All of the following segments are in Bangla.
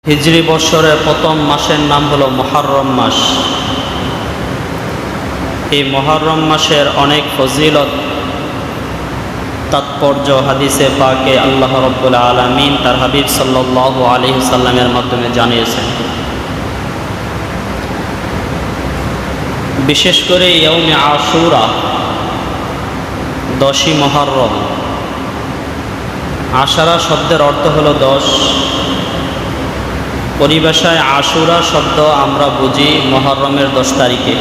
হিজরি বৎসরের প্রথম মাসের নাম হলো মুহররম মাস। এই মুহররম মাসের অনেক ফজিলত তাৎপর্য হাদিসে পাকে আল্লাহ রাব্বুল আলামিন তার হাবিব সাল্লাল্লাহু আলাইহি সাল্লামের মাধ্যমে জানিয়েছেন। বিশেষ করে ইয়াউমে আশুরা 10ই মুহররম। আশারা শব্দের অর্থ হলো 10। পরিভাষায় আশুরা শব্দ আমরা বুঝি মুহররমের 10 তারিখে।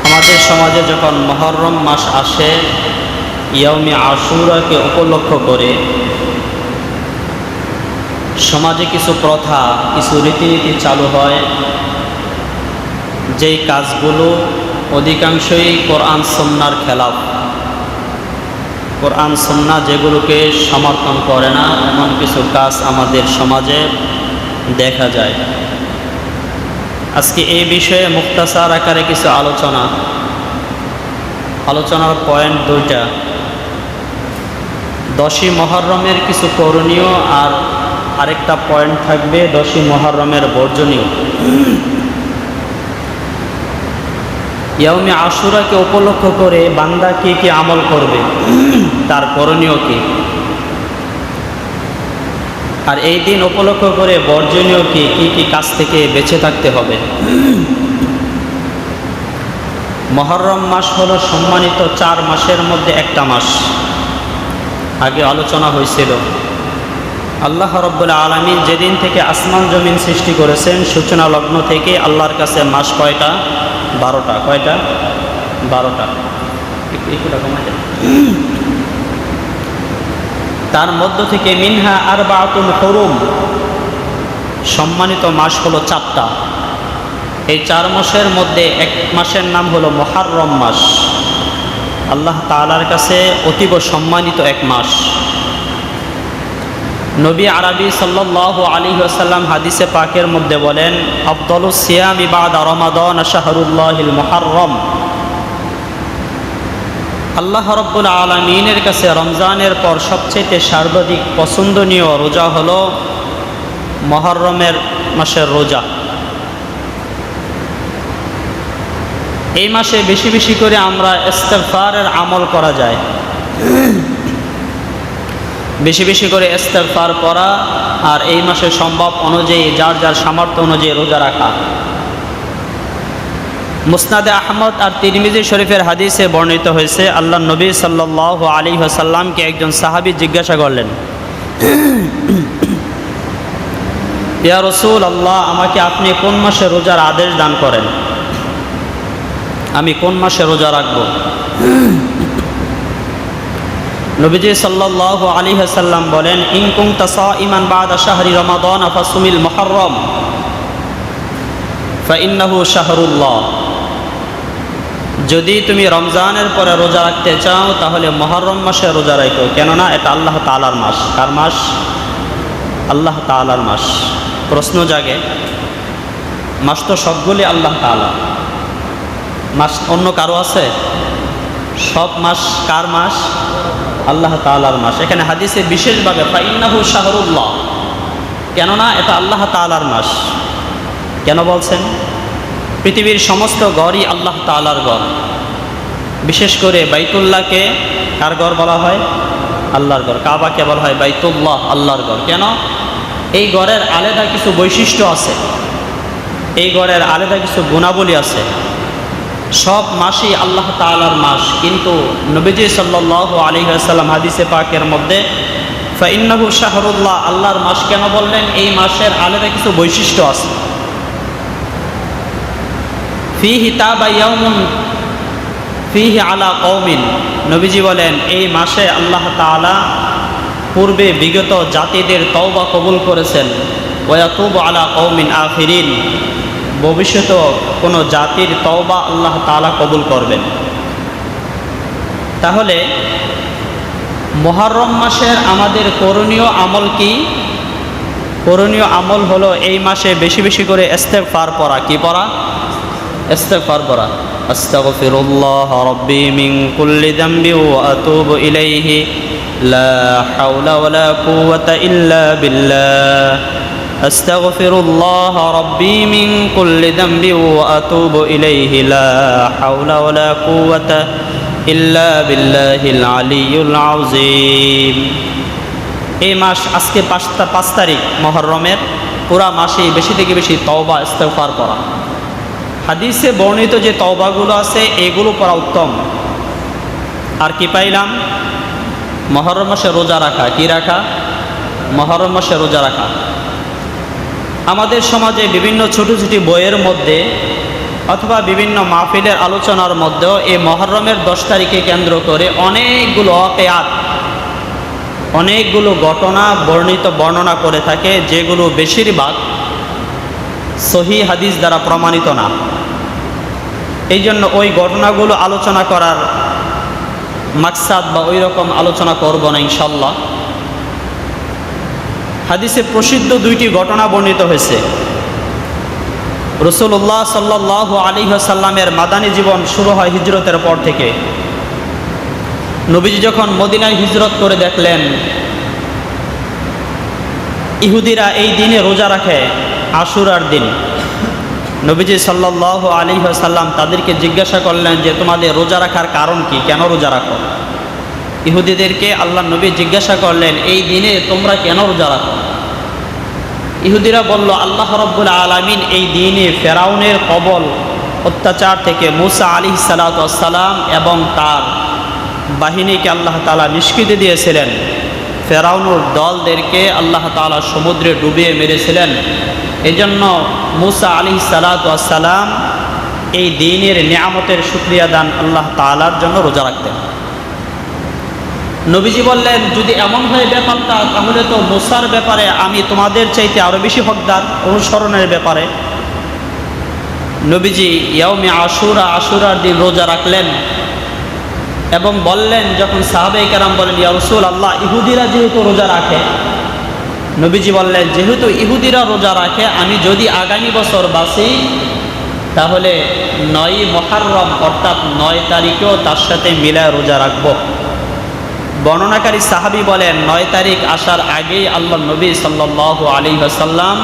আমাদের সমাজে যখন মুহররম মাস আসে, ইয়াউমে আশুরাকে উপলক্ষ করে সমাজে কিছু প্রথা, কিছু রীতিনীতি চালু হয়, যেই কাজগুলো অধিকাংশই কোরআন সুন্নাহর খেলাফ। কোরআন সুন্নাহ যেগুলোকে সমর্থন করে না, এমন কিছু কাজ আমাদের সমাজে দেখা যায়। আজকে এই বিষয়ে মুখতাসার আকারে কিছু আলোচনার পয়েন্ট 2টা। 10ই মুহররমের কিছু করণীয় আর আরেকটা পয়েন্ট থাকবে 10ই মুহররমের বর্জনীয়। ইয়াউমে আশুরাকে উপলক্ষ করে বান্দা কি কি আমল করবে, তার করণীয় কি, আর এই দিন উপলক্ষ করে বর্জনীয় কি কি কাজ থেকে বেঁচে থাকতে হবে। মুহররম মাস হলো সম্মানিত 4 মাসের মধ্যে একটা মাস। আগে আলোচনা হয়েছিল, আল্লাহ রাব্বুল আলামিন যেদিন থেকে আসমান জমিন সৃষ্টি করেছেন, সূচনা লগ্ন থেকে আল্লাহর কাছে মাস কয়টা? 12টা। কয়টা? 12টা। একটু কমাই দেন। তার মধ্য থেকে মিনহা আরবাআতুল হুরুম, সম্মানিত মাস হলো 4টা। এই 4 মাসের মধ্যে এক মাসের নাম হলো মুহররম মাস। আল্লাহ তাআলার কাছে অতীব সম্মানিত এক মাস। নবী আরবি সাল্লাল্লাহু আলাইহি ওয়াসাল্লাম হাদিসে পাকের মধ্যে বলেন, আফদালুস সিয়ামি বাদা রমাদান শাহরুল্লাহিল মুহররম। আল্লাহ রাব্বুল আলামিনের কাছে রমজানের পর সবচেয়ে সর্বাধিক পছন্দনীয় রোজা হলো মুহররমের মাসের রোজা। এই মাসে বেশি বেশি করে আমরা ইস্তিগফারের আমল করা যায়। বেশি বেশি করে ইস্তিগফার করা, আর এই মাসে সম্ভব অনুযায়ী যার যার সামর্থ্য অনুযায়ী রোজা রাখা। মুসনাদে আহমদ আর তিরমিজি শরীফের হাদিসে বর্ণিত হয়েছে, আল্লাহ নবী সাল্লাল্লাহু আলাইহি ওয়াসাল্লামকে একজন সাহাবী জিজ্ঞাসা করলেন, ইয়া রাসূলুল্লাহ, আমাকে আপনি কোন মাসে রোজার আদেশ দান করেন? আমি কোন মাসে রোজা রাখব? নবীজি সাল্লাল্লাহু আলাইহি ওয়াসাল্লাম বলেন, ইন কুনতা সাইমান বাদা শাহরি রমাদান ফাসুমিল মুহররম ফাইন্নাহু শাহরুল্লাহ। যদি তুমি রমজানের পরে রোজা রাখতে চাও, তাহলে মুহররম মাসে রোজা রাখো, কেননা এটা আল্লাহ তাআলার মাস। কার মাস? আল্লাহ তাআলার মাস। প্রশ্ন জাগে, মাস তো সবগুলি আল্লাহ তাআলা, মাস অন্য কারো আছে? সব মাস কার মাস? আল্লাহ তাআলার মাস। এখানে হাদিসে বিশেষভাবে ফাইন্নাহু শাহরুল্লাহ, কেননা এটা আল্লাহ তাআলার মাস। কেন বলছেন? পৃথিবীর সমস্ত ঘরই আল্লাহ তাআলার ঘর। বিশেষ করে বাইতুল্লাহকে কার ঘর বলা হয়? আল্লাহর ঘর। কাবাকে বলা হয় বাইতুল্লাহ, আল্লাহর ঘর। কেন? এই ঘরের আলাদা কিছু বৈশিষ্ট্য আছে, এই ঘরের আলাদা কিছু গুণাবলী আছে। সব মাসই আল্লাহ তাআলার মাস, কিন্তু নবীজি সাল্লাল্লাহু আলাইহি ওয়াসাল্লাম হাদিসে পাকের মধ্যে ফাইন্নাহু শাহরুল্লাহ, আল্লাহর মাস কেন বললেন? এই মাসের আলাদা কিছু বৈশিষ্ট্য আছে। ফিহি তাবা ইয়াউমুন ফিহি আলা কওমিন, নবীজি বলেন এই মাসে আল্লাহ তাআলা পূর্বে বিগত জাতিদের তওবা কবুল করেছেন। ওয়া ইয়াতুবু আলা কওমিন আখিরিন, ভবিষ্যত কোনো জাতির তওবা আল্লাহ তাআলা কবুল করবেন। তাহলে মুহররম মাসের আমাদের করণীয় আমল কি? করণীয় আমল হলো এই মাসে বেশি বেশি করে ইস্তিগফার পড়া। কি পড়া? ইস্তিগফার পড়া। আস্তাগফিরুল্লাহ রাব্বি মিন কুল্লি যামবি ওয়া আতুবু ইলাইহি লা হাওলা ওয়ালা কুওয়াতা ইল্লা বিল্লাহ আস্তাগফিরুল্লাহ রাব্বি মিন কুল্লি যামবি ওয়া আতুবু ইলাইহি লা হাওলা ওয়ালা কুওয়াতা ইল্লা বিল্লাহিল আলিয়্যুল আযীম। এই মাস আজকে 5 তারিখ মুহররমের, পুরা মাসেই বেশি থেকে বেশি তওবা ইস্তেগফার করা। হাদিসে বর্ণিত যে তওবাগুলো আছে এগুলো পড়া উত্তম। আর কি পাইলাম? মুহররম মাসে রোজা রাখা। কি রাখা? মুহররম মাসে রোজা রাখা। আমাদের সমাজে বিভিন্ন ছোট ছোট বইয়ের মধ্যে অথবা বিভিন্ন মাহফিলের আলোচনার মধ্যেও এই মুহররমের 10 তারিখে কেন্দ্র করে অনেকগুলো ওয়াকিয়াত, অনেকগুলো ঘটনা বর্ণনা করে থাকে, যেগুলো বেশিরভাগ সহিহ হাদিস দ্বারা প্রমাণিত না। এই জন্য ওই ঘটনাগুলো আলোচনা করার মাকসাদ বা ওই রকম আলোচনা করব না ইনশাল্লাহ। হাদিসে প্রসিদ্ধ 2টি ঘটনা বর্ণিত হয়েছে। রাসূলুল্লাহ সাল্লাল্লাহু আলাইহি ওয়াসাল্লামের মাদানী জীবন শুরু হয় হিজরতের পর থেকে। নবীজি যখন মদিনায় হিজরত করে দেখলেন ইহুদিরা এই দিনে রোজা রাখে, আশুরার দিন, নবীজি সাল্লাল্লাহু আলাইহি ওয়াসাল্লাম তাদেরকে জিজ্ঞাসা করলেন যে তোমাদের রোজা রাখার কারণ কি, কেন রোজা রাখো? ইহুদিদেরকে আল্লাহ নবী জিজ্ঞাসা করলেন এই দিনে তোমরা কেন রোজা রাখো? ইহুদিরা বলল আল্লাহ রাব্বুল আলামিন এই দিনে ফেরাউনের কবল অত্যাচার থেকে মুসা আলাইহিস সালাতু ওয়াস সালাম এবং তার বাহিনীকে আল্লাহ তাআলা নিষ্কৃতি দিয়েছিলেন। ফেরাউনের দলদেরকে আল্লাহ তাআলা সমুদ্রে ডুবিয়ে মেরেছিলেন। এজন্য মুসা আলাইহিস সালাতু ওয়াস সালাম এই দিনের নিয়ামতের শুকরিয়া দান আল্লাহ তাআলার জন্য রোজা রাখতেন। নবীজি বললেন যদি এমন হয় ব্যাপারটা, তাহলে তো মুসার ব্যাপারে আমি তোমাদের চাইতে আরও বেশি হকদার অনুসরণের ব্যাপারে। নবীজি ইয়াউমে আশুরার দিন রোজা রাখলেন এবং বললেন, যখন সাহাবায়ে কেরাম বলেন ইয়া রাসূলুল্লাহ ইহুদিরা যেহেতু রোজা রাখে, নবীজি বললেন যেহেতু ইহুদিরা রোজা রাখে, আমি যদি আগামী বছর বাঁচি তাহলে 9 মুহররম অর্থাৎ 9 তারিখেও তার সাথে মিলায় রোজা রাখব। বর্ণনাকারী সাহাবী বলেন 9 তারিখ আসার আগেই আল্লাহ নবী সাল্লাল্লাহু আলাইহি ওয়াসাল্লাম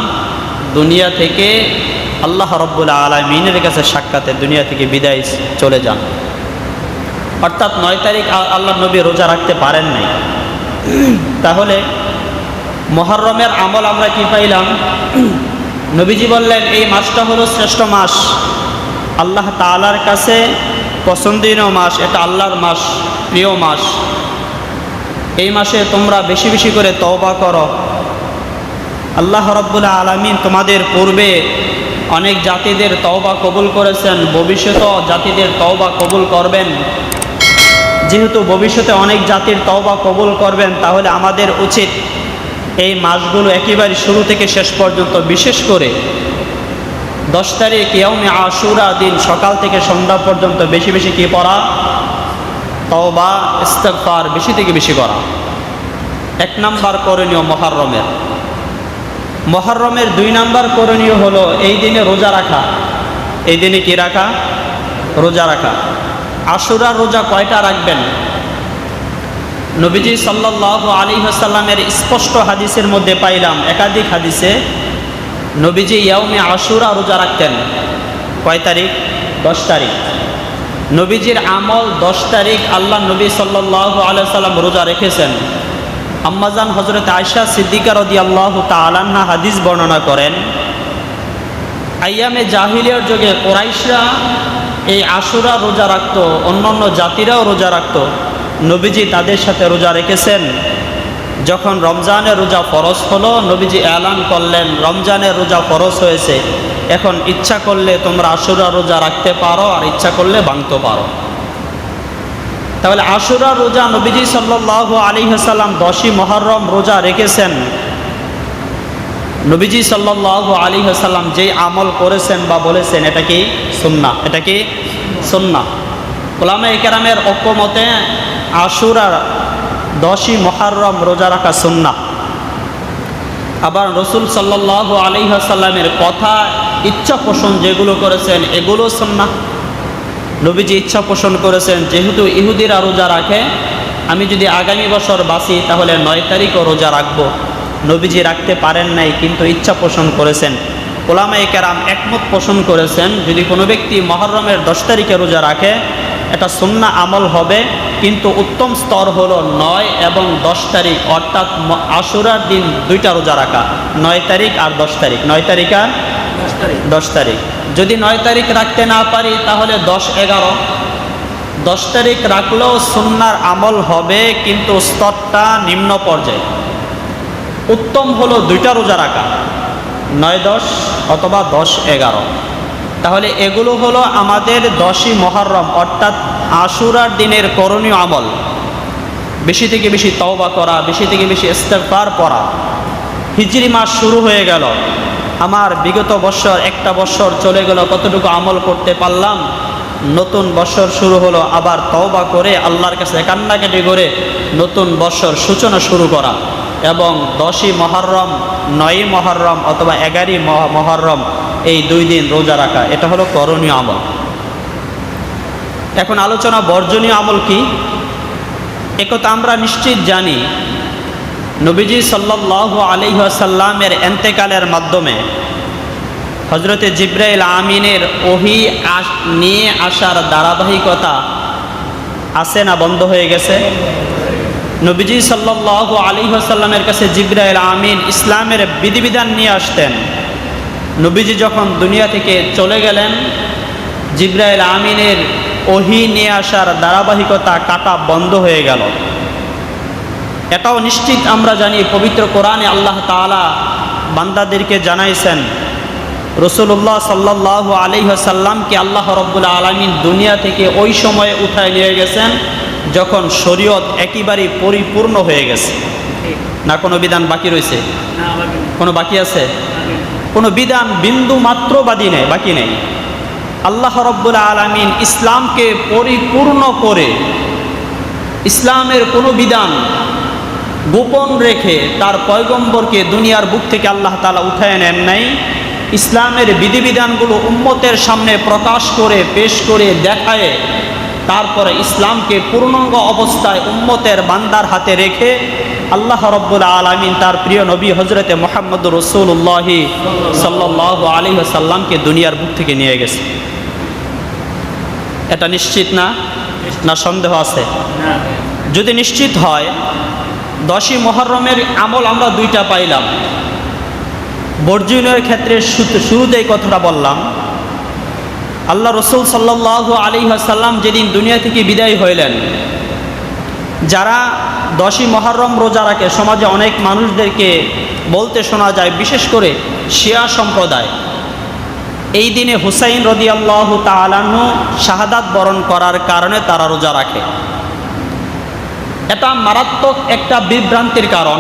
দুনিয়া থেকে আল্লাহ রাব্বুল আলামিনের কাছে সাক্ষাতে দুনিয়া থেকে বিদায় চলে যান। অর্থাৎ 9 তারিখ আল্লাহ নবী রোজা রাখতে পারেন নাই। তাহলে মুহররমের আমল আমরা কি পাইলাম? নবীজি বললেন এই মাসটা হলো শ্রেষ্ঠ মাস, আল্লাহ তাআলার কাছে পছন্দনীয় মাস, এটা আল্লাহর মাস, প্রিয় মাস। এই মাসে তোমরা বেশি বেশি করে তওবা করো। আল্লাহ রাব্বুল আলামিন তোমাদের পূর্বে অনেক জাতিদের তওবা কবুল করেছেন, ভবিষ্যতেও জাতিদের তওবা কবুল করবেন। যেহেতু ভবিষ্যতে অনেক জাতির তওবা কবুল করবেন, তাহলে আমাদের উচিত এই মাসগুলো একেবারে শুরু থেকে শেষ পর্যন্ত, বিশেষ করে 10 তারিখ ইয়াউমে আশুরা দিন সকাল থেকে সন্ধ্যা পর্যন্ত বেশি বেশি কি পড়া? তওবা ইস্তেগফার বেশি থেকে বেশি করা। 1 নাম্বার করণীয় মুহররমের 2 নাম্বার করণীয় হলো এই দিনে রোজা রাখা। এই দিনে কি রাখা? রোজা রাখা। আশুরার রোজা কয়টা রাখবেন? নবীজি সাল্লাল্লাহু আলাইহি ওয়াসাল্লামের স্পষ্ট হাদিসের মধ্যে পাইলাম, একাধিক হাদিসে নবীজি ইয়াউমে আশুরা রোজা রাখতেন। কয় তারিখ? 10 তারিখ। নবীজির আমল 10 তারিখ আল্লাহ নবী সাল্লাল্লাহু আলাইহি ওয়াসাল্লাম রোজা রেখেছেন। আম্মাজান হযরত আয়েশা সিদ্দিকা রাদিয়াল্লাহু তাআলা আনহা হাদিস বর্ণনা করেন, আইয়ামে জাহিলিয়ার যুগে কুরাইশরা এই আশুরা রোজা রাখত, অন্যান্য জাতিরাও রোজা রাখত। নবীজি তাদের সাথে রোজা রেখেছেন। যখন রমজানের রোজা ফরজ হলো, নবীজি এলান করলেন রমজানের রোজা ফরজ হয়েছে, এখন ইচ্ছা করলে তোমরা আশুরা রোজা রাখতে পারো, আর ইচ্ছা করলে ভাঙতে পারো। তাহলে আশুরা রোজা নবীজি সাল্লাল্লাহু আলাইহি ওয়াসাল্লাম 10ই মুহররম রোজা রেখেছেন। নবীজি সাল্লাল্লাহু আলাইহি ওয়াসাল্লাম যেই আমল করেছেন বা বলেছেন এটা কি সুন্নাহ, এটা কি সুন্নাহ। উলামায়ে কেরামের ঐক্যমতে আশুরা 10ই মুহররম রোজা রাখা সুন্নাহ। আবার রাসূল সাল্লাল্লাহু আলাইহি ওয়াসাল্লামের কথা, ইচ্ছা পোষণ যেগুলো করেছেন এগুলো সুন্নাহ। নবীজি ইচ্ছা পোষণ করেছেন যেহেতু ইহুদিরা রোজা রাখে, আমি যদি আগামী বছর বাঁচি তাহলে 9 তারিখও রোজা রাখবো। নবীজি রাখতে পারেন নাই, কিন্তু ইচ্ছা পোষণ করেছেন। উলামায়ে কেরাম একমত পোষণ করেছেন, যদি কোনো ব্যক্তি মুহররমের 10 তারিখে রোজা রাখে এটা সুন্নাহ আমল হবে, কিন্তু উত্তম স্তর হলো 9 এবং 10 তারিখ, অর্থাৎ আশুরার দিন 2টা রোজা রাখা, 9 তারিখ আর 10 তারিখ। 9 তারিখ আর 10 তারিখ। যদি 9 তারিখ রাখতে না পারি তাহলে 10, 11। 10 তারিখ রাখলেও সুন্নাহর আমল হবে, কিন্তু স্তরটা নিম্ন পর্যায়ে। উত্তম হলো 2টা রোজা রাখা, 9, 10 অথবা 10, 11। তাহলে এগুলো হলো আমাদের 10ই মুহররম অর্থাৎ আশুরার দিনের করণীয় আমল। বেশি থেকে বেশি তওবা করা, বেশি থেকে বেশি ইস্তেগফার পড়া। হিজরি মাস শুরু হয়ে গেল, আমার বিগত বছর একটা বছর চলে গেল, কতটুকু আমল করতে পারলাম? নতুন বছর শুরু হলো, আবার তওবা করে আল্লাহর কাছে কান্নাকাটি করে নতুন বছর সূচনা শুরু করা। এবং 10ই মুহররম, 9ই মুহররম অথবা 11ই মুহররম এই 2 দিন রোজা রাখা, এটা হলো করণীয় আমল। এখন আলোচনা বর্জনীয় আমল কি? একথা আমরা নিশ্চিত জানি, নবীজি সাল্লাল্লাহু আলাইহি ওয়াসাল্লামের ইন্তেকালের মাধ্যমে হযরতে জিবরাইল আমিনের ওহী নিয়ে আসার ধারাবাহিকতা আছে না বন্ধ হয়ে গেছে? নবীজি সাল্লাল্লাহু আলাইহি ওয়াসাল্লামের কাছে জিবরাইল আমিন ইসলামের বিধিবিধান নিয়ে আসতেন। নবীজি যখন দুনিয়া থেকে চলে গেলেন, জিবরাইল আমিনের ওহী নিয়ে আসার ধারাবাহিকতা কাটা বন্ধ হয়ে গেল। এটাও নিশ্চিত আমরা জানি, পবিত্র কোরআনে আল্লাহ তাআলা বান্দাদেরকে জানাইছেন, রাসূলুল্লাহ সাল্লাল্লাহু আলাইহি ওয়াসাল্লামকে আল্লাহ রাব্বুল আলামিন দুনিয়া থেকে ওই সময়ে উঠায় নিয়ে গেছেন যখন শরীয়ত একেবারে পরিপূর্ণ হয়ে গেছে। না কোনো বিধান বাকি রয়েছে? কোনো বাকি আছে? কোনো বিধান বিন্দু মাত্র বাকি নেই। আল্লাহ রাব্বুল আলামিন ইসলামকে পরিপূর্ণ করে, ইসলামের কোনো বিধান গোপন রেখে তার পয়গম্বরকে দুনিয়ার বুক থেকে আল্লাহ তাআলা উঠায় নেন নাই। ইসলামের বিধিবিধানগুলো উম্মতের সামনে প্রকাশ করে, পেশ করে, দেখায়, তারপরে ইসলামকে পূর্ণাঙ্গ অবস্থায় উম্মতের বান্দার হাতে রেখে আল্লাহ রাব্বুল আলামিন তার প্রিয় নবী হযরতে মুহাম্মদুর রাসূলুল্লাহ সাল্লাল্লাহু আলাইহি ওয়াসাল্লামকে দুনিয়ার বুক থেকে নিয়ে গেছে। এটা নিশ্চিত না? না সন্দেহ আছে? যদি নিশ্চিত হয়, 10ই মুহররমের আমল আমরা 2টা পাইলাম। বর্জনীয়ের ক্ষেত্রে শুরুতেই কথাটা বললাম, আল্লাহ রসুল সাল্লাল্লাহু আলাইহি ওয়াসাল্লাম যেদিন দুনিয়া থেকে বিদায় হইলেন, যারা 10ই মুহররম রোজা রাখে, সমাজে অনেক মানুষদেরকে বলতে শোনা যায়, বিশেষ করে শিয়া সম্প্রদায়, এই দিনে হুসাইন রাদিয়াল্লাহু তাআলা আনহু শাহাদাত বরণ করার কারণে তারা রোজা রাখে। এটা মারাত্মক একটা বিভ্রান্তির কারণ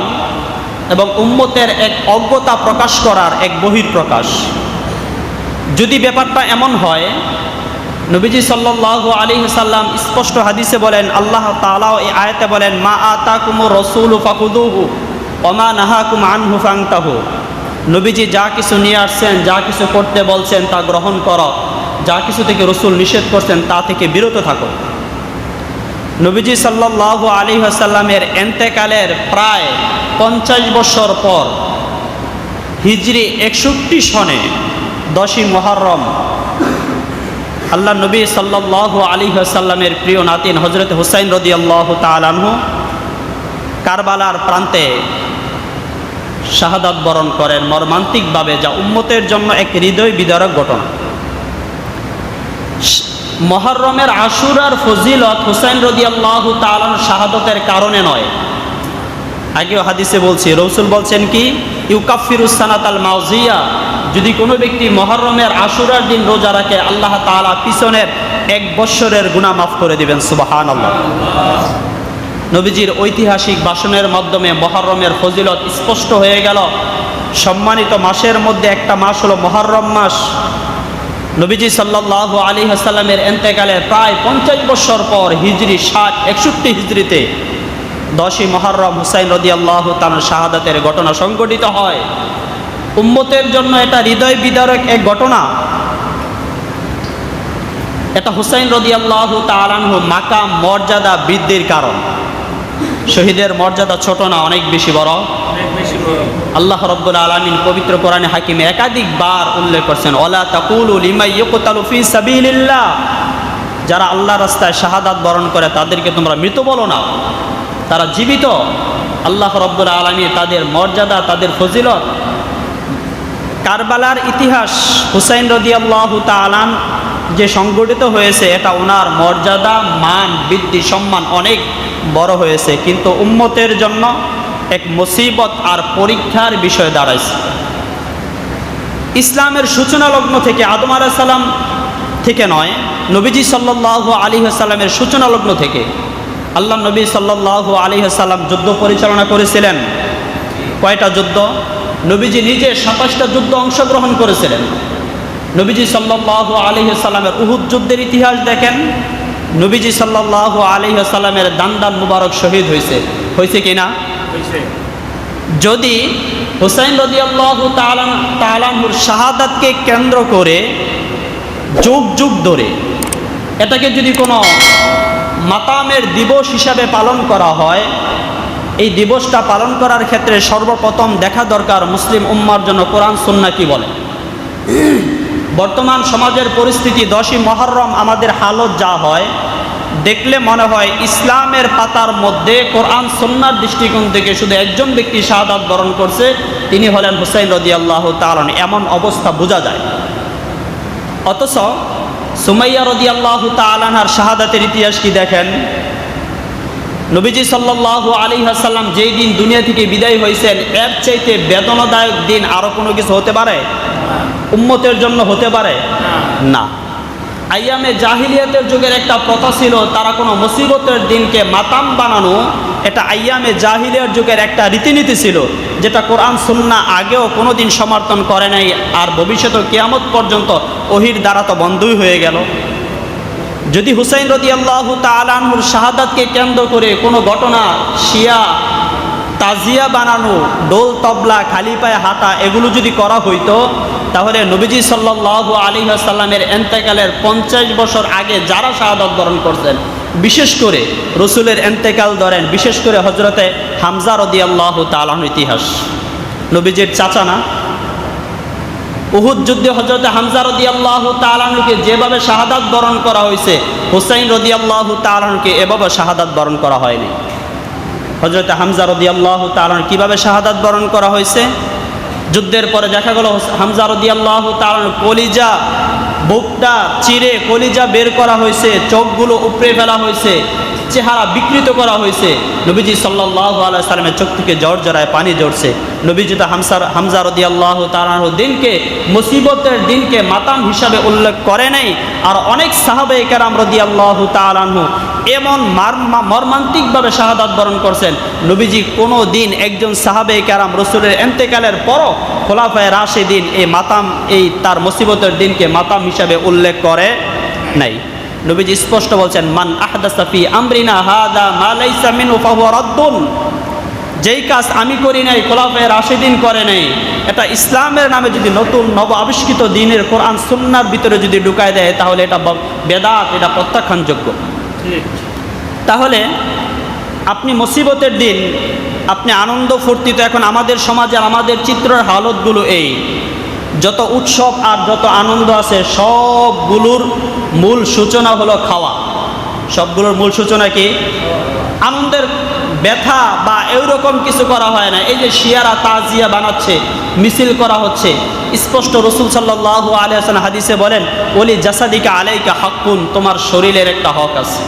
এবং উম্মতের এক অজ্ঞতা প্রকাশ করার এক বহিঃপ্রকাশ। যদি ব্যাপারটা এমন হয়, নবীজি সাল্লাল্লাহু আলাইহি ওয়াসাল্লাম স্পষ্ট হাদিসে বলেন, আল্লাহ তাআলা এই আয়াতে বলেন, মা আতাকুমুর রাসূলু ফাখুযুহু ওয়া মা নাহাকুম আনহু ফান্তাহু। নবীজি যা কিছু নিয়ে আসছেন, যা কিছু করতে বলছেন তা গ্রহণ করো, যা কিছু থেকে রাসূল নিষেধ করছেন তা থেকে বিরত থাকো। নবীজি সাল্লাল্লাহু আলাইহি ওয়াসাল্লামের ইন্তেকালের প্রায় 50 বছর পর হিজরি 61 সনে 10ই মুহররম আল্লাহ নবী সাল্লাল্লাহু আলাইহি ওয়াসাল্লামের প্রিয় নাতিন হযরত হুসাইন রাদিয়াল্লাহু তাআলা আনহু কারবালার প্রান্তে শাহাদাত বরণ করেন মর্মান্তিকভাবে, যা উম্মতের জন্য এক হৃদয় বিদারক ঘটনা। মুহররমের আশুরার ফজিলত হুসাইন রাদিয়াল্লাহু তাআলা শাহাদাতের কারণে নয়। আগেও হাদিসে বলছি, রাসূল বলছেন কি, ইউকাফিরুস সানাতাল মাউজিয়া, যদি কোনো ব্যক্তি মুহররমের আশুরার দিন রোজা রাখে, আল্লাহ তাআলা পিছনের 1 বৎসরের গুনাহ মাফ করে দিবেন। সুবহানাল্লাহ। নবীজির ঐতিহাসিক ভাষণের মাধ্যমে মুহররমের ফজিলত স্পষ্ট হয়ে গেল। সম্মানিত মাসের মধ্যে একটা মাস হলো মুহররম মাস। নবীজি সাল্লাল্লাহু আলাইহি ওয়াসাল্লামের ইন্তেকালের প্রায় 50 বছর পর হিজরি 61 হিজরিতে 10ই মুহররম হুসাইন রাদিয়াল্লাহু তাআলা শাহাদাতের ঘটনা সংঘটিত হয়। উম্মতের জন্য এটা হৃদয় বিদারক এক ঘটনা। এটা হুসাইন রাদিয়াল্লাহু তাআলা আনহু মাকাম মর্যাদা বৃদ্ধির কারণ। শহীদের মর্যাদা ছোট না, অনেক বেশি বড়। আল্লাহ রাব্বুল আলামিন পবিত্র কোরআনে হাকিমে একাধিকবার উল্লেখ করছেন, ওয়ালা তাকুলু লিমান ইউকতালু ফি সাবিলিল্লাহ, যারা আল্লাহর রাস্তায় শাহাদাত বরণ করে তাদেরকে তোমরা মৃত বলো না, তারা জীবিত। আল্লাহ রাব্বুল আলামিন তাদের মর্যাদা, তাদের ফজিলত। কারবালার ইতিহাস হুসাইন রাদিয়াল্লাহু তাআলা যে সংগঠিত হয়েছে, এটা ওনার মর্যাদা, মান, বৃদ্ধি, সম্মান অনেক বড় হয়েছে, কিন্তু উম্মতের জন্য এক মুসিবত আর পরীক্ষার বিষয় দাঁড়াইছে। ইসলামের সূচনা লগ্ন থেকে, আদম আলাইহিস সালাম থেকে নয়, নবীজি সাল্লাল্লাহু আলাইহি ওয়াসাল্লামের সূচনা লগ্ন থেকে আল্লাহ নবী সাল্লাল্লাহু আলাইহি ওয়াসাল্লাম যুদ্ধ পরিচালনা করেছিলেন। কয়টা যুদ্ধ? নবীজি নিজে 27টা যুদ্ধ অংশগ্রহণ করেছিলেন। নবীজি সাল্লাল্লাহু আলাইহি ওয়াসাল্লামের উহুদ যুদ্ধের ইতিহাস দেখেন, নবীজি সাল্লাল্লাহু আলাইহি ওয়াসাল্লামের দান্দান মুবারক শহীদ হয়েছে কিনা? যদি হুসাইন রাদিয়াল্লাহু তাআলার শাহাদাতকে কেন্দ্র করে যুগ যুগ ধরে এটাকে যদি কোনো মাতামের দিবস হিসাবে পালন করা হয়, এই দিবসটা পালন করার ক্ষেত্রে সর্বপ্রথম দেখা দরকার মুসলিম উম্মার জন্য কোরআন সুন্নাহ কি বলে। বর্তমান সমাজের পরিস্থিতি, 10ই মুহররম আমাদের হালত যা হয়, দেখলে মনে হয় ইসলামের পাতার মধ্যে কোরআন সুন্নাহর দৃষ্টিকোণ থেকে শুধু একজন ব্যক্তি শাহাদাত বরণ করছে, তিনি হলেন হুসাইন রাদিয়াল্লাহু তাআলা, এমন অবস্থা বোঝা যায়। অথচ সুমাইয়া রাদিয়াল্লাহু তাআলার শাহাদাতের ইতিহাস কি দেখেন। নবীজি সাল্লাল্লাহু আলাইহি ওয়াসাল্লাম যেই দিন দুনিয়া থেকে বিদায় হয়েছেন, এর চাইতে বেদনাদায়ক দিন আরো কোনো কিছু হতে পারে? উম্মতের জন্য হতে পারে না। আইয়ামে জাহিলিয়াতের যুগের একটা প্রথা ছিল, তারা কোনো মুসিবতের দিনকে মাতাম বানানো, এটা আইয়ামে জাহিলিয়ার যুগের একটা রীতিনীতি ছিল, যেটা কোরআন সুন্নাহ আগেও কোনো দিন সমর্থন করে নাই, আর ভবিষ্যতে কিয়ামত পর্যন্ত ওহির দ্বারা তো বন্ধই হয়ে গেল। যদি হুসাইন রাদিয়াল্লাহু তাআলা আনহুর শাহাদাতকে কেন্দ্র করে কোনো ঘটনা, শিয়া তাজিয়া বানানো, ডোল তবলা, খালি পায়ে হাঁটা, এগুলো যদি করা হইতো, তাহলে নবীজি সাল্লাল্লাহু আলাইহি ওয়াসাল্লামের ইন্তেকালের 50 বছর আগে যারা শাহাদাত বরণ করছেন, বিশেষ করে রসুলের ইন্তেকাল ধরেন, বিশেষ করে হযরতে হামজা রাদিয়াল্লাহু তাআলা আনহুর ইতিহাস, নবীজির চাচা না? উহুদ যুদ্ধে হযরতে হামজা রাদিয়াল্লাহু তাআলা আনহুকে যেভাবে শাহাদাত বরণ করা হয়েছে, হুসাইন রাদিয়াল্লাহু তাআলা আনহুকে এভাবে শাহাদাত বরণ করা হয়নি। হযরতে হামজা রাদিয়াল্লাহু তাআলা কিভাবে শাহাদাত বরণ করা হয়েছে? যুদ্ধের পরে দেখা গেল হামজা রাদিয়াল্লাহু তাআলা কলিজা, বুকটা চিরে কলিজা বের করা হয়েছে, চোখগুলো উপড়ে ফেলা হয়েছে, চেহারা বিকৃত করা হয়েছে। নবীজি সাল্লাল্লাহু আলাইহি সাল্লামের চোখ থেকে জড়জড়ায় পানি ঝরছে। নবীজি তো হামজা রাদিয়াল্লাহু তাআলার দিনকে, মুসিবতের দিনকে মাতাম হিসাবে উল্লেখ করে নাই। আর অনেক সাহাবায়ে কেরাম রাদিয়াল্লাহু তাআলা আনহু এমন মর্মান্তিকভাবে শাহাদাত বরণ করছেন, নবীজি কোনো দিন একজন সাহাবায়ে কেরাম রসুলের ইন্তেকালের পরও খোলাফায়ে রাশিদিন এই তার মুসিবতের দিনকে মাতাম হিসাবে উল্লেখ করে নাই। নবীজি স্পষ্ট বলছেন, মান আহদাসা ফি আমরিনা হাদা মা লাইসা মিনহু ফাহুয়া রাদ্দুন, যেই কাজ আমি করি নাই, খোলাফায়ে রাশিদিন করে নাই, এটা ইসলামের নামে যদি নতুন নব আবিষ্কৃত দিনের কোরআন সুন্নাহর ভিতরে যদি ঢুকায় দেয়, তাহলে এটা বেদাত, এটা প্রত্যাখ্যানযোগ্য। তাহলে আপনি মুসিবতের দিন আপনি আনন্দ ফুর্তি, তো এখন আমাদের সমাজে আমাদের চিত্রের হালতগুলো এই, যত উৎসব আর যত আনন্দ আছে সবগুলোর মূল সূচনা হলো খাওয়া। সবগুলোর মূল সূচনা কি? আনন্দের ব্যথা বা এইরকম কিছু করা হয় না। এই যে শিয়ারা তাজিয়া বানাচ্ছে, মিছিল করা হচ্ছে, স্পষ্ট রসুল সাল্লাল্লাহু আলাইহি ওয়াসাল্লাম হাদিসে বলেন, ওলি জাসাদিকা আলাইকা হাক্কুন, তোমার শরীরের একটা হক আছে,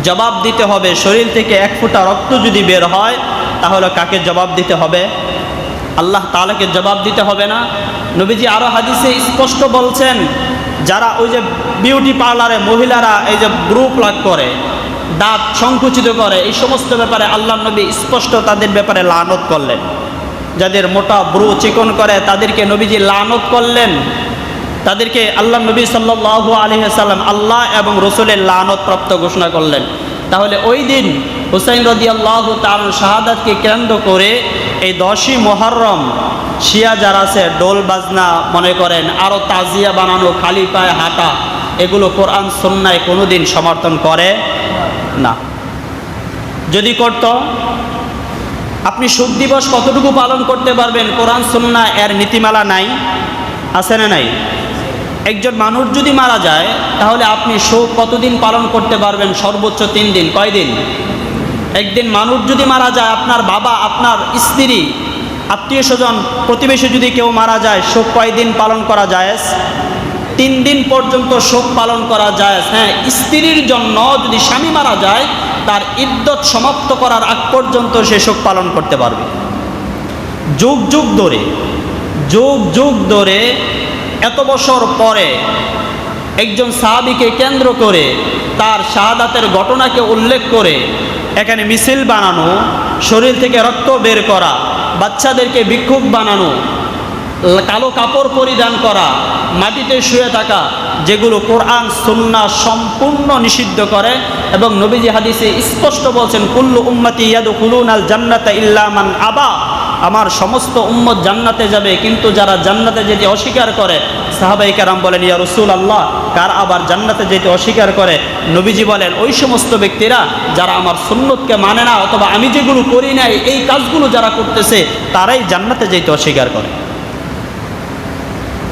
জবাব দিতে হবে। শরীর থেকে এক ফোঁটা রক্ত যদি বের হয়, তাহলে কাকে জবাব দিতে হবে? আল্লাহ তাআলাকে জবাব দিতে হবে না? নবীজি আরও হাদিসে স্পষ্ট বলছেন, যারা ওই যে বিউটি পার্লারে মহিলারা এই যে গ্রুপ লাগ করে, দাঁত সংকুচিত করে, এই সমস্ত ব্যাপারে আল্লাহ নবী স্পষ্ট তাদের ব্যাপারে লানত করলেন। যাদের মোটা ব্রু চিকন করে তাদেরকে নবীজি লানত করলেন, তাদেরকে আল্লাহ নবী সাল্লাল্লাহু আলাইহি ওয়াসাল্লাম আল্লাহ এবং রসুলের লানত প্রাপ্ত ঘোষণা করলেন। তাহলে ওই দিন হুসাইন রাদিয়াল্লাহু তাআলা শাহাদাতকে কেন্দ্র করে এই 10ই মুহররম শিয়া যারা আছে, ডোল বাজনা মনে করেন, আরও তাজিয়া বানানো, খালি পায়ে হাঁটা, এগুলো কোরআন সুন্নাহয় কোনোদিন সমর্থন করে না। যদি করত, আপনি শোক দিবস কতটুকু পালন করতে পারবেন? কোরআন সুন্নাহ এর নীতিমালা নাই, আছে না নাই? একজন মানুষ যদি মারা যায় তাহলে আপনি শোক কতদিন পালন করতে পারবেন? সর্বোচ্চ 3 দিন। কয়দিন? একদিন মানুষ যদি মারা যায়, আপনার বাবা, আপনার স্ত্রী, আত্মীয় স্বজন, প্রতিবেশী যদি কেউ মারা যায়, শোক কয়দিন পালন করা জায়েজ? 3 দিন পর্যন্ত শোক পালন করা জায়েজ। হ্যাঁ, স্ত্রীর জন্য যদি স্বামী মারা যায়, তার ইদ্যত সমাপ্ত করার আগ পর্যন্ত সে শোক পালন করতে পারবে। যুগ যুগ ধরে এত বছর পরে একজন সাহাবীকে কেন্দ্র করে, তার শাহাদাতের ঘটনাকে উল্লেখ করে এখানে মিছিল বানানো, শরীর থেকে রক্ত বের করা, বাচ্চাদেরকে ভিক্ষুক বানানো, কালো কাপড় পরিধান করা, মাটিতে শুয়ে থাকা, যেগুলো কোরআন সুন্নাহ সম্পূর্ণ নিষিদ্ধ করে। এবং নবীজি হাদিসে স্পষ্ট বলছেন, কুল্লু উম্মতি ইয়াদখুলুনাল জান্নাতা ইল্লা মান আবা, আমার সমস্ত উম্মত জান্নাতে যাবে, কিন্তু যারা জান্নাতে যেতে অস্বীকার করে। সাহাবায়ে কেরাম বলেন, ইয়া রাসূলুল্লাহ, কার আবার জান্নাতে যেতে অস্বীকার করে? নবীজি বলেন, ওই সমস্ত ব্যক্তিরা যারা আমার সুন্নতকে মানে না, অথবা আমি যেগুলো করি নাই এই কাজগুলো যারা করতেছে, তারাই জান্নাতে যেতে অস্বীকার করে।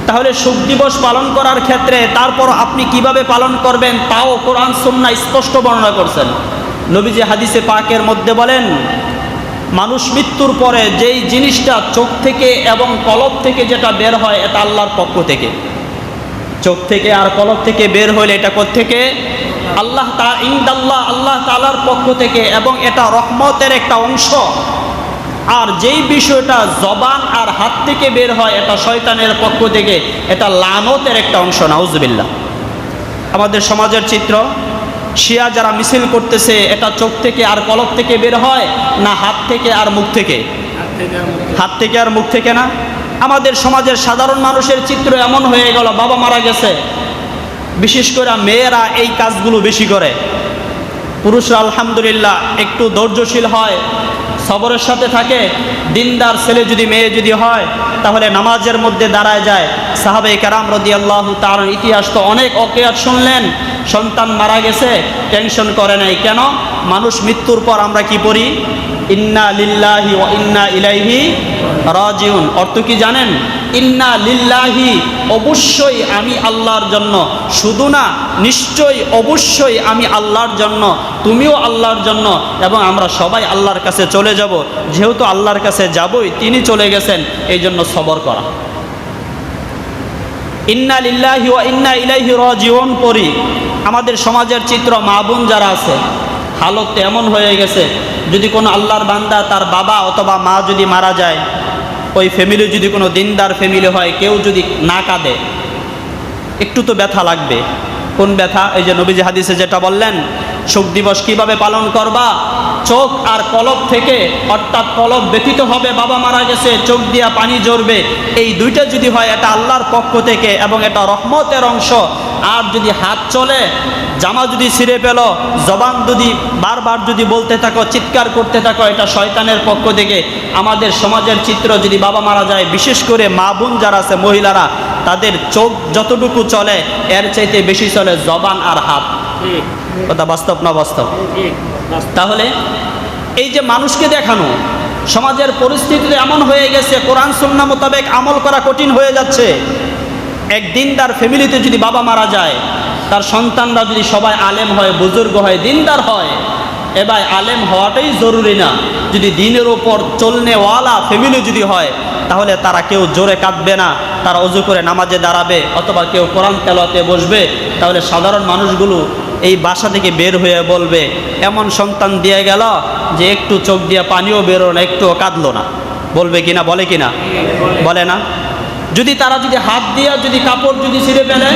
তাহলে শোক দিবস পালন করার ক্ষেত্রে তারপর আপনি কিভাবে পালন করবেন, তাও কোরআন সুন্নাহ স্পষ্ট বর্ণনা করছেন। নবীজি হাদিসে পাকের মধ্যে বলেন, মানুষ মৃত্যুর পরে যেই জিনিসটা চোখ থেকে এবং কলব থেকে যেটা বের হয়, এটা আল্লাহর পক্ষ থেকে। চোখ থেকে আর কলব থেকে বের হইলে এটা কোত্থেকে? আল্লাহ তাআলার পক্ষ থেকে, এবং এটা রহমতের একটা অংশ। আর যেই বিষয়টা জবান আর হাত থেকে বের হয়, এটা শয়তানের পক্ষ থেকে, এটা লানতের একটা অংশ। নাউজুবিল্লাহ। আমাদের সমাজের চিত্র, শিয়া যারা মিছিল করতেছে, এটা চোখ থেকে আর কলব থেকে বের হয় না হাত থেকে আর মুখ থেকে? হাত থেকে আর মুখ থেকে না। আমাদের সমাজের সাধারণ মানুষের চিত্র এমন হয়ে গেল, বাবা মারা গেছে, বিশেষ করে মেয়েরা এই কাজগুলো বেশি করে। পুরুষরা আলহামদুলিল্লাহ একটু ধৈর্যশীল হয়, সবরের সাথে থাকে। দিনদার ছেলে যদি মেয়ে যদি হয়, তাহলে নামাজের মধ্যে দাঁড়ায় যায়। সাহাবায়ে কেরাম রাদিয়াল্লাহু তাআলার ইতিহাস তো অনেক ওয়াকিয়াত শুনলেন, সন্তান মারা গেছে, টেনশন করে নাই। কেন? মানুষ মৃত্যুর পর আমরা কি পড়ি? ইন্না লিল্লাহি ওয়া ইন্না ইলাইহি রাজিউন। অর্থ কি জানেন? ইন্না লিল্লাহি, অবশ্যই আমি আল্লাহর জন্য, শুধু না, নিশ্চয়ই অবশ্যই আমি আল্লাহর জন্য, তুমিও আল্লাহর জন্য, এবং আমরা সবাই আল্লাহর কাছে চলে যাব। যেহেতু আল্লাহর কাছে যাবই, তিনি চলে গেছেন, এই জন্য সবর করা। ইন্না লিল্লাহি ওয়া ইন্না ইলাইহি রাজিউন পড়ি। আমাদের সমাজের চিত্র, মা বোন যারা আছে, হালত এমন হয়ে গেছে, যদি কোনো আল্লাহর বান্দা তার বাবা অথবা মা যদি মারা যায়, ওই ফ্যামিলি যদি কোনো দিনদার ফ্যামিলি হয়, কেউ যদি না কাঁদে, একটু তো ব্যথা লাগবে। কোন ব্যথা? এই যে নবীজি হাদিসে যেটা বললেন, শোক দিবস কিভাবে পালন করবা? চোখ আর কলব থেকে, অর্থাৎ কলব ব্যথিত হবে, বাবা মারা গেছে, চোখ দিয়া পানি ঝরবে। এই দুইটা যদি হয়, এটা আল্লাহর পক্ষ থেকে এবং এটা রহমতের অংশ। আর যদি হাত চলে, জামা যদি ছিঁড়ে পেল, জবান যদি বারবার যদি বলতে থাকো, চিৎকার করতে থাকো, এটা শয়তানের পক্ষ থেকে। আমাদের সমাজের চিত্র, যদি বাবা মারা যায়, বিশেষ করে মা বোন যারা আছে, মহিলারা, তাদের চোখ যতটুকু চলে, এর চাইতে বেশি চলে জবান আর হাত। কথা বাস্তব না বাস্তব? তাহলে এই যে মানুষকে দেখানো, সমাজের পরিস্থিতিতে এমন হয়ে গেছে, কোরআন সুন্নাহ মোতাবেক আমল করা কঠিন হয়ে যাচ্ছে। একদিন তার ফ্যামিলিতে যদি বাবা মারা যায়, তার সন্তানরা যদি সবাই আলেম হয়, বুজুর্গ হয়, দিনদার হয়, এবার আলেম হওয়াটাই জরুরি না, যদি দিনের ওপর চলনেওয়ালা ফ্যামিলি যদি হয়, তাহলে তারা কেউ জোরে কাঁদবে না, তারা ওযু করে নামাজে দাঁড়াবে, অথবা কেউ কোরআন তেলাওয়াতে বসবে। তাহলে সাধারণ মানুষগুলো এই বাসা থেকে বের হয়ে বলবে, এমন সন্তান দিয়ে গেল যে একটু চোখ দিয়ে পানিও বেরো না, একটুও কাঁদলো না। বলবে কিনা? বলে কিনা? বলে না? যদি তারা যদি হাত দিয়ে যদি কাপড় যদি ছিঁড়ে ফেলে,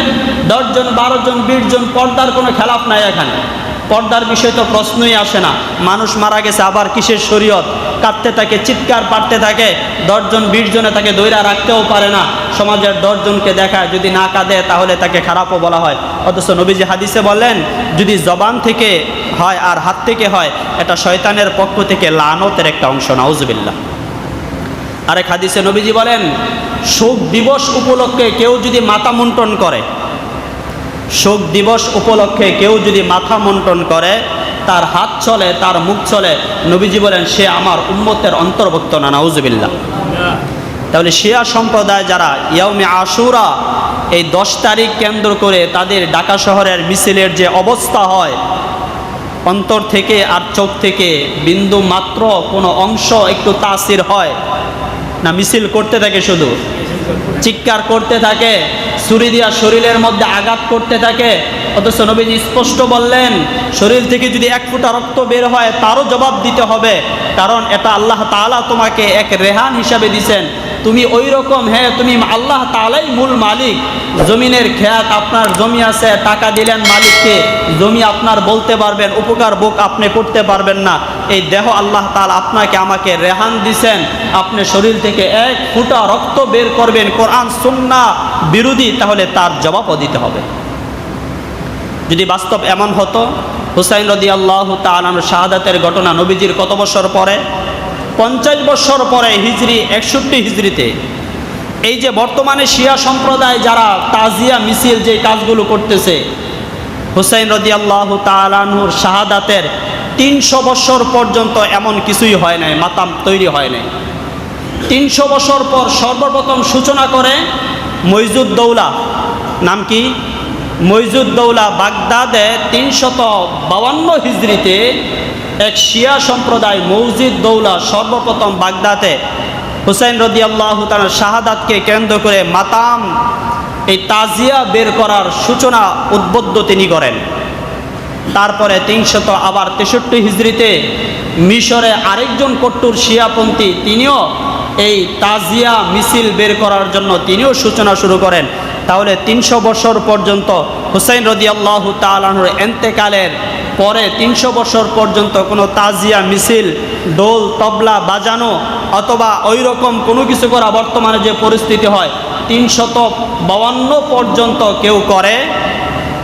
10 জন 12 জন 20 জন, পর্দার কোনো খেলাফ নাই এখানে। পর্দার বিষয় তো প্রশ্নই আসে না। মানুষ মারা গেছে, আবার কিসের শরীয়ত? কাঁদতে থাকে, চিৎকার পাড়তে থাকে, 10 জন 20 জনে তাকে দইরা রাখতেও পারে না। সমাজের 10 জনকে দেখায়, যদি না কাঁদে তাহলে তাকে খারাপও বলা হয়। অথচ নবীজি হাদিসে বলেন, যদি জবান থেকে হয় আর হাত থেকে হয়, এটা শয়তানের পক্ষ থেকে লানতের একটা অংশ। নাউজুবিল্লাহ। আরেক হাদিসে নবীজি বলেন, শোক দিবস উপলক্ষে কেউ যদি মাথা মুন্টন করে, শোক দিবস উপলক্ষে কেউ যদি মাথা মুন্টন করে, তার হাত চলে, তার মুখ চলে, নবীজি বলেন সে আমার উম্মতের অন্তর্ভুক্ত না, নাউজুবিল্লাহ। তাহলে শিয়া সম্প্রদায় যারা ইয়াউমে আশুরা এই 10 তারিখ কেন্দ্র করে তাদের ঢাকা শহরের মিছিলের যে অবস্থা হয়, অন্তর থেকে আর চোখ থেকে বিন্দু মাত্র কোনো অংশ একটু তাসির হয় না? মিছিল করতে থাকে, শুধু চিৎকার করতে থাকে, ছুরি দিয়া শরীরের মধ্যে আঘাত করতে থাকে। অথচ নবীজি স্পষ্ট বললেন শরীর থেকে যদি 1 ফোঁটা রক্ত বের হয় তারও জবাব দিতে হবে, কারণ এটা আল্লাহ তাআলা তোমাকে এক রেহান হিসাবে দিয়েছেন। তুমি ওই রকম, হ্যাঁ তুমি আল্লাহ তাআলাই মূল মালিক। জমিনের খেয়াত আপনার জমি আছে, টাকা দিলেন মালিককে, জমি আপনার বলতে পারবেন, উপকার ভোগ আপনি করতে পারবেন না। এই দেহ আল্লাহ তাআলা আপনাকে আমাকে রেহান দিছেন, আপনি শরীর থেকে 1 ফোঁটা রক্ত বের করবেন কোরআন সুন্নাহ বিরোধী, তাহলে তার জবাবও দিতে হবে। যদি বাস্তব এমন হতো, হুসাইন রাদিয়াল্লাহু তাআলা শাহাদাতের ঘটনা নবীজির কত বছর পরে? 50 বছর পরে, হিজরি 61 হিজরিতে। এই যে বর্তমানে শিয়া সম্প্রদায় যারা তাজিয়া মিছিল যে কাজগুলো করতেছে, হুসাইন রাদিয়াল্লাহু তাআলা আনহুর শাহাদাতের 300 বছর পর্যন্ত এমন কিছুই হয় নাই, মাতাম তৈরি হয় নাই। 300 বছর পর সর্বপ্রথম সূচনা করে মইজুদ্দৌলা, নাম কি? মইজুদ্দৌলা বাগদাদে 352 হিজরিতে এক শিয়া সম্প্রদায় মইজুদ্দৌলা সর্বপ্রথম বাগদাদে হুসাইন রাদিয়াল্লাহু তাআলা শাহাদাতকে কেন্দ্র করে মাতাম এই তাজিয়া বের করার সূচনা উদ্বুদ্ধ তিনি করেন। তারপরে 363 হিজরিতে মিশরে আরেকজন কট্টর শিয়াপন্থী তিনিও এই তাজিয়া মিছিল বের করার জন্য তিনিও সূচনা শুরু করেন। তাহলে 300 বছর পর্যন্ত হুসাইন রাদিয়াল্লাহু তাআলা আনহুর ইন্তেকালের পরে 300 বছর পর্যন্ত কোনো তাজিয়া মিছিল, ডোল তবলা বাজানো অথবা ওই রকম কোনো কিছু করা বর্তমানে যে পরিস্থিতি হয় 352 পর্যন্ত কেউ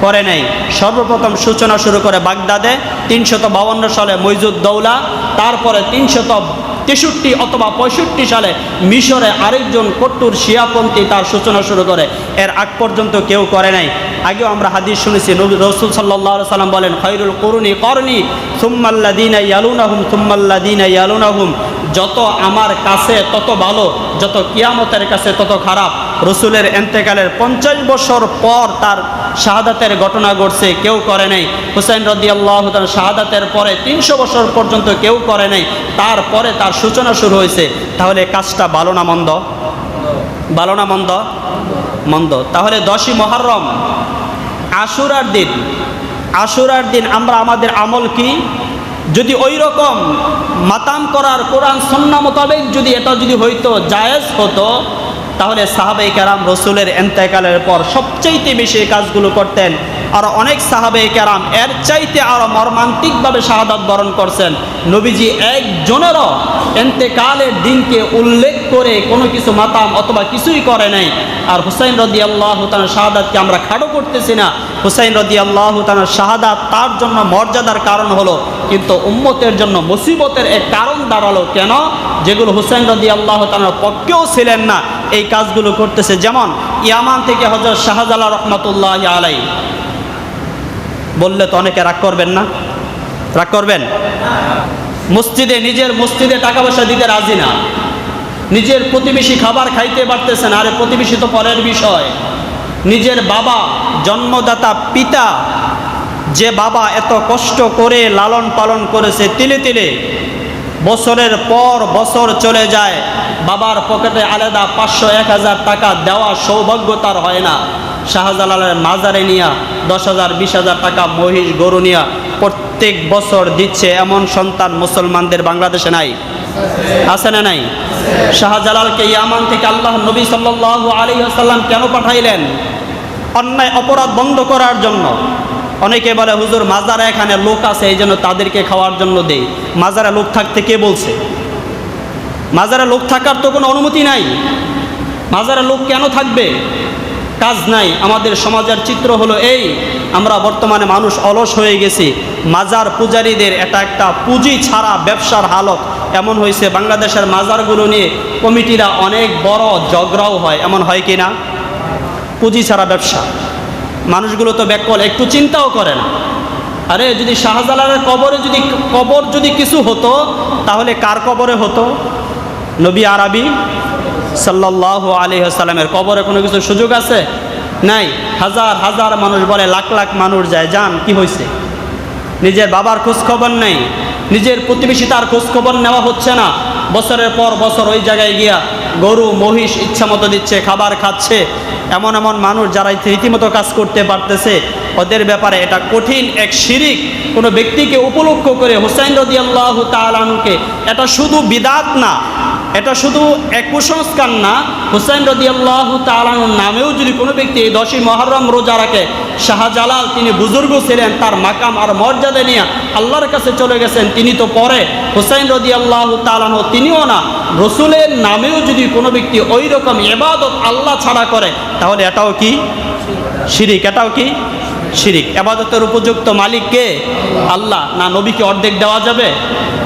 করে নাই। সর্বপ্রথম সূচনা শুরু করে বাগদাদে 352 সালে মইজুদ্দৌলা, তারপরে 363 অথবা 65 সালে মিশরে আরেকজন কট্টর শিয়াপন্থী তার সূচনা শুরু করে। এর আগ পর্যন্ত কেউ করে নাই। আগেও আমরা হাদিস শুনেছি, নবী রাসূল সাল্লাল্লাহু আলাইহি সাল্লাম বলেন খায়রুল কুরুনি করনি সুম্মাল্লাযীনা ইয়ালুনাহুম সুম্মাল্লাযীনা ইয়ালুনাহুম, যত আমার কাছে তত ভালো, যত কিয়ামতের কাছে তত খারাপ। রসুলের ইন্তেকালের 50 বছর পর তার শাহাদাতের ঘটনা ঘটছে, কেউ করে নাই। হুসাইন রাদিয়াল্লাহু তাআলা শাহাদাতের পরে 300 বছর পর্যন্ত কেউ করে নাই, তারপরে তার সূচনা শুরু হয়েছে। তাহলে কাজটা ভালো না মন্দ? ভালো না মন্দ? মন্দ। তাহলে 10ই মুহররম আশুরার দিন আমরা আমাদের আমল কি? যদি ওই রকম মাতাম করার কোরআন সুন্নাহ মোতাবেক যদি এটা যদি হইতো, জায়েজ হতো, তাহলে সাহাবায়ে কেরাম রসুলের ইন্তেকালের পর সবচাইতে বেশি কাজগুলো করতেন। আর অনেক সাহাবায়ে কেরাম এর চাইতে আরও মর্মান্তিকভাবে শাহাদাত বরণ করছেন। নবীজি একজনেরও ইন্তেকালের দিনকে উল্লেখ করে কোনো কিছু মাতাম অথবা কিছুই করে নাই। আর হুসাইন রাদিয়াল্লাহু তাআলা শাহাদাতকে আমরা খাটো করতেছি না। হুসাইন রাদিয়াল্লাহু তাআলা শাহাদাত তার জন্য মর্যাদার কারণ হলো, কিন্তু উম্মতের জন্য মুসিবতের এক কারণ দাঁড়ালো। কেন? যেগুলো হুসাইন রাদিয়াল্লাহু তাআলার পক্ষেও ছিলেন না এই কাজগুলো করতেছে। যেমন ইয়ামান থেকে হযরত শাহজালাল রহমাতুল্লাহি আলাইহি, বললে তো অনেকে রাগ করবেন না? রাগ করবেন? নিজের মসজিদে টাকা পয়সা দিতে রাজি না, নিজের প্রতিবেশী খাবার খাইতে পারতেছেন, আরে প্রতিবেশী তো পরের বিষয়। নিজের বাবা, জন্মদাতা পিতা, যে বাবা এত কষ্ট করে লালন পালন করেছে, তিলে তিলে বছরের পর বছর চলে যায়, বাবার পকেটে আলাদা 500-1000 টাকা দেওয়া সৌভাগ্য তার হয় না। শাহজালালের মাজারে নিয়া 10,000 20,000 টাকা মহিষ গরু নিয়া প্রত্যেক বছর দিচ্ছে, এমন সন্তান মুসলমানদের বাংলাদেশে নাই? আছে না নাই? শাহজালালকে ইয়ামান থেকে আল্লাহ নবী সাল্লাল্লাহু আলাইহি ওয়াসাল্লাম কেন পাঠাইলেন? অন্যায় অপরাধ বন্ধ করার জন্য। অনেকে বলে হুজুর মাজারে এখানে লোক আছে এই জন্য তাদেরকে খাওয়ার জন্য দেই। মাজারে লোক থাকতে কে বলছে? মাজারে লোক থাকার তো কোনো অনুমতি নাই। মাজারে লোক কেন থাকবে? কাজ নাই। আমাদের সমাজের চিত্র হলো এই, আমরা বর্তমানে মানুষ অলস হয়ে গেছি। মাজার পূজারীদের এটা একটা পুঁজি ছাড়া ব্যবসার হালত এমন হয়েছে। বাংলাদেশের মাজারগুলো নিয়ে কমিটিরা অনেক বড় ঝগড়াও হয়, এমন হয় কি না? পুঁজি ছাড়া ব্যবসা। মানুষগুলো তো ব্যাকল, একটু চিন্তাও করে না। আরে যদি শাহজালালের কবর যদি কিছু হতো তাহলে কার কবরে হতো? নবী আরবি সাল্লাল্লাহু আলাইহি ওয়াসাল্লামের কবরে কোনো কিছু সুযোগ আছে? নাই। হাজার হাজার মানুষ বলে, লাখ লাখ মানুষ যায়, যান কি হয়েছে? নিজের বাবার খোঁজ খবর নেই, নিজের প্রতিবেশী তার খোঁজ খবর নেওয়া হচ্ছে না। বছরের পর বছর ওই জায়গায় গিয়া গরু মহিষ ইচ্ছা মতো দিচ্ছে, খাবার খাচ্ছে। এমন এমন মানুষ যারা রীতিমতো কাজ করতে পারতেছে, ওদের ব্যাপারে এটা কঠিন এক শিরিক। কোনো ব্যক্তিকে উপলক্ষ করে হুসাইন রাদিয়াল্লাহু তাআলা আনহুকে, এটা শুধু বিদাত না, এটা শুধু এক কুসংস্কার না, হুসাইন রাদিয়াল্লাহু তাআলা আনহুর নামেও যদি কোনো ব্যক্তি এই 10ই মুহররম রোজা রাখে, শাহজালাল তিনি বুজুর্গ ছিলেন, তার মাকাম আর মর্যাদা নিয়ে আল্লাহর কাছে চলে গেছেন, তিনি তো পরে হুসাইন রাদিয়াল্লাহু তাআলা আনহু তিনিও না, রসুলের নামেও যদি কোনো ব্যক্তি ওই রকম ইবাদত আল্লাহ ছাড়া করে, তাহলে এটাও কি শিরিক? এটাও কি শিরিক? ইবাদতের উপযুক্ত মালিক কে? আল্লাহ। না নবীকে অর্ধেক দেওয়া যাবে?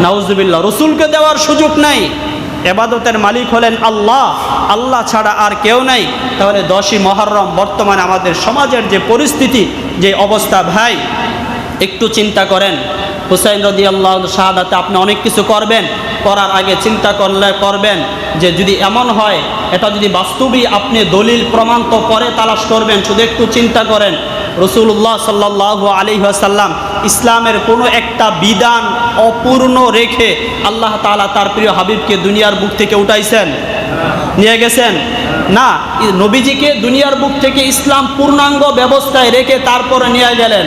নাউজুবিল্লাহ। রসুলকে দেওয়ার সুযোগ নাই। ইবাদতের মালিক হলেন আল্লাহ, আল্লাহ ছাড়া আর কেউ নাই। তাহলে 10ই মুহররম বর্তমানে আমাদের সমাজের যে পরিস্থিতি, যে অবস্থা, ভাই একটু চিন্তা করেন। হুসাইন রাদিয়াল্লাহু শাহাদাতে আপনি অনেক কিছু করবেন, করার আগে চিন্তা করবেন যে যদি এমন হয়, এটা যদি বাস্তবিক আপনি দলিল প্রমাণ তো পরে তালাশ করবেন। শুধু একটু চিন্তা করেন, রাসূলুল্লাহ সাল্লাল্লাহু আলাইহি ওয়াসাল্লাম ইসলামের কোনো একটা বিধান অপূর্ণ রেখে আল্লাহ তাআলা তার প্রিয় হাবিবকে দুনিয়ার বুক থেকে উঠাইছেন, নিয়ে গেছেন না। নবীজিকে দুনিয়ার বুক থেকে ইসলাম পূর্ণাঙ্গ ব্যবস্থায় রেখে তারপরে নিয়ে গেলেন।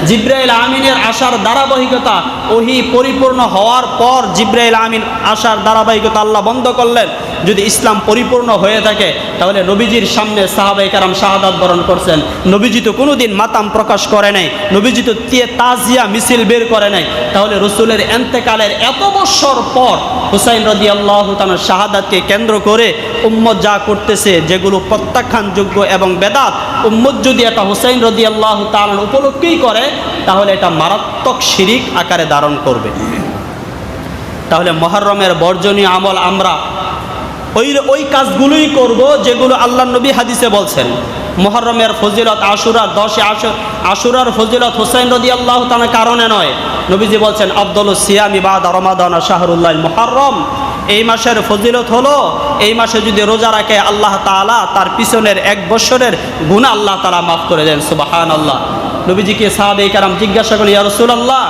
জিবরাইল আমিনের আসার ধারাবাহিকতা, ওহী পরিপূর্ণ হওয়ার পর জিবরাইল আমিন আসার ধারাবাহিকতা আল্লাহ বন্ধ করলেন। যদি ইসলাম পরিপূর্ণ হয়ে থাকে, তাহলে নবীজির সামনে সাহাবায়ে কেরাম শাহাদাত বরণ করছেন। নবীজি তো কোনোদিন মাতাম প্রকাশ করে নাই, নবীজি তো তাজিয়া মিছিল বের করে নাই। তাহলে রসুলের এন্তেকালের এত বছর পর হুসাইন রাদিয়াল্লাহু তাআলা শাহাদাতকে কেন্দ্র করে উম্মত যা করতেছে, যেগুলো প্রত্যাখ্যানযোগ্য এবং বেদাত, উম্মত যদি এটা হুসাইন রাদিয়াল্লাহু তাআলা উপলক্ষেই করে, তাহলে এটা মারাত্মক শিরিক আকারে ধারণ করবে। তাহলে মুহররমের বর্জনীয় আমল আমরা ওই কাজগুলোই করব যেগুলো আল্লাহ নবী হাদিসে বলছেন। মুহররমের ফজিলত, আশুরা 10 আশুরার ফজিলত হুসাইন রাদিয়াল্লাহু তাআলার কারণে নয়। নবীজি বলছেন, আফদালুস সিয়ামি বাদা রমাদান শাহরুল্লাহিল মুহররম। এই মাসের ফজিলত হলো, এই মাসে যদি রোজা রাখে আল্লাহ তাআলা তার পিছনের 1 বছরের গুনাহ আল্লাহ তাআলা মাফ করে দেন। সুবহানাল্লাহ। নবীজিকে সাহাবায়ে কেরাম জিজ্ঞাসা করলেন, ইয়া রাসূলুল্লাহ,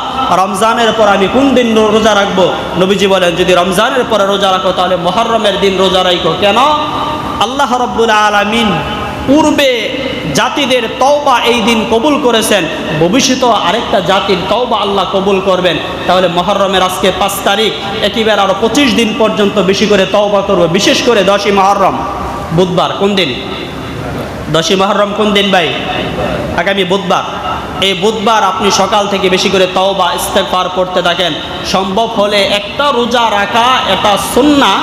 রমজানের পর আমি কোন দিন রোজা রাখবো? নবীজি বলেন, যদি রমজানের পরে রোজা রাখো তাহলে মুহররমের দিন রোজা রাখো। কেন? আল্লাহ রাব্বুল আলামিন পূর্বে জাতিদের তওবা এই দিন কবুল করেছেন, ভবিষ্যতে আরেকটা জাতির তওবা আল্লাহ কবুল করবেন। তাহলে মুহররমের আজকে 5 তারিখ, একেবারে আরো 25 দিন পর্যন্ত বেশি করে তওবা করবো। বিশেষ করে 10ই মুহররম বুধবার। কোন দিন? 10ই মুহররম কোন দিন ভাই? আগামী বুধবার। এই বুধবার আপনি সকাল থেকে বেশি করে তওবা ইস্তেগফার করতে থাকেন। সম্ভব হলে একটা রোজা রাখা, এটা সুন্নাহ,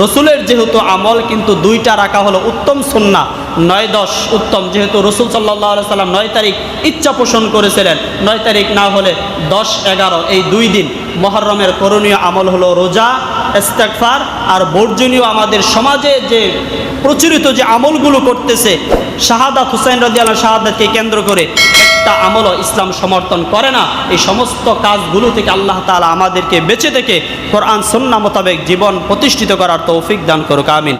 রসুলের যেহেতু আমল, কিন্তু 2টা রাখা হলো উত্তম সুন্নাহ। 9-10 উত্তম, যেহেতু রসুল সাল্লাল্লাহু আলাইহি সাল্লাম 9 তারিখ ইচ্ছা পোষণ করেছিলেন। 9 তারিখ না হলে 10-11, এই 2 দিন মুহররমের করণীয় আমল হলো রোজা, ইস্তেগফার। আর বর্জনীয় আমাদের সমাজে যে প্রচলিত যে আমলগুলো করতেছে, শাহাদাত, হুসাইন রাদিয়াল্লাহু শাহাদাতকে কেন্দ্র করে একটা আমলও ইসলাম সমর্থন করে না। এই সমস্ত কাজগুলো থেকে আল্লাহ তাআলা আমাদেরকে বেঁচে থেকে কোরআন সুন্নাহ মোতাবেক জীবন প্রতিষ্ঠিত করার তৌফিক দান করুক। আমিন।